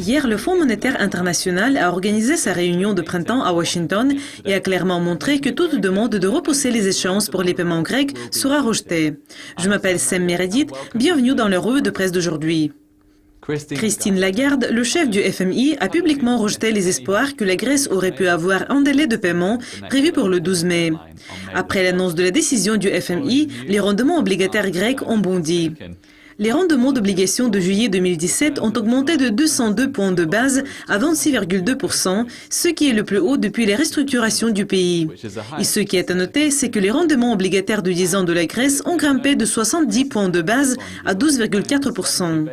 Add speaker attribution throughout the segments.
Speaker 1: Hier, le Fonds monétaire international a organisé sa réunion de printemps à Washington et a clairement montré que toute demande de repousser les échéances pour les paiements grecs sera rejetée. Je m'appelle Sam Meredith, bienvenue dans le revue de presse d'aujourd'hui. Christine Lagarde, le chef du FMI, a publiquement rejeté les espoirs que la Grèce aurait pu avoir un délai de paiement prévu pour le 12 mai. Après l'annonce de la décision du FMI, les rendements obligataires grecs ont bondi. Les rendements d'obligations de juillet 2017 ont augmenté de 202 points de base à 26,2%, ce qui est le plus haut depuis les restructurations du pays. Et ce qui est à noter, c'est que les rendements obligataires de 10 ans de la Grèce ont grimpé de 70 points de base à 12,4%.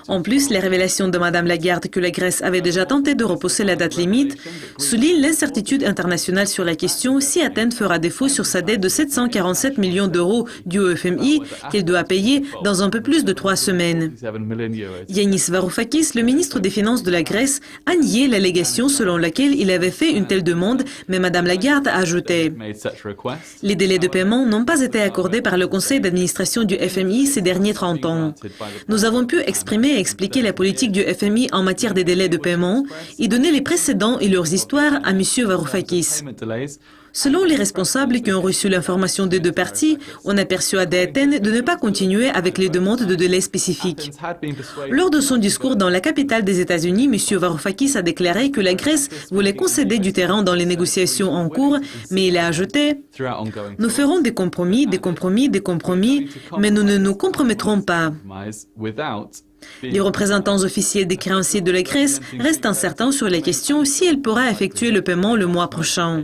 Speaker 1: En plus, les révélations de Mme Lagarde que la Grèce avait déjà tenté de repousser la date limite soulignent l'incertitude internationale sur la question si Athènes fera défaut sur sa dette de 747 millions d'euros due au FMI qu'elle doit payer dans un peu plus de 3 semaines. Yanis Varoufakis, le ministre des Finances de la Grèce, a nié l'allégation selon laquelle il avait fait une telle demande, mais Mme Lagarde a ajouté « Les délais de paiement n'ont pas été accordés par le conseil d'administration du FMI ces derniers 30 ans. Nous avons pu exprimer et expliquer la politique du FMI en matière des délais de paiement et donner les précédents et leurs histoires à M. Varoufakis. » Selon les responsables qui ont reçu l'information des deux parties, on a persuadé Athènes de ne pas continuer avec les demandes de délais spécifiques. Lors de son discours dans la capitale des États-Unis, M. Varoufakis a déclaré que la Grèce voulait concéder du terrain dans les négociations en cours, mais il a ajouté « Nous ferons des compromis, mais nous ne nous compromettrons pas. » Les représentants officiels des créanciers de la Grèce restent incertains sur la question si elle pourra effectuer le paiement le mois prochain.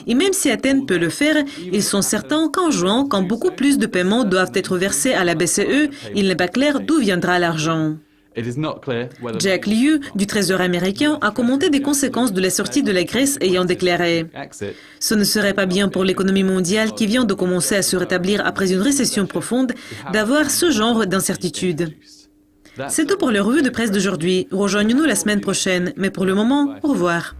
Speaker 1: Et même si Athènes peut le faire, ils sont certains qu'en juin, quand beaucoup plus de paiements doivent être versés à la BCE, il n'est pas clair d'où viendra l'argent. Jack Lew, du Trésor américain, a commenté des conséquences de la sortie de la Grèce ayant déclaré « Ce ne serait pas bien pour l'économie mondiale qui vient de commencer à se rétablir après une récession profonde d'avoir ce genre d'incertitude. » C'est tout pour le revue de presse d'aujourd'hui. Rejoignez-nous la semaine prochaine. Mais pour le moment, au revoir.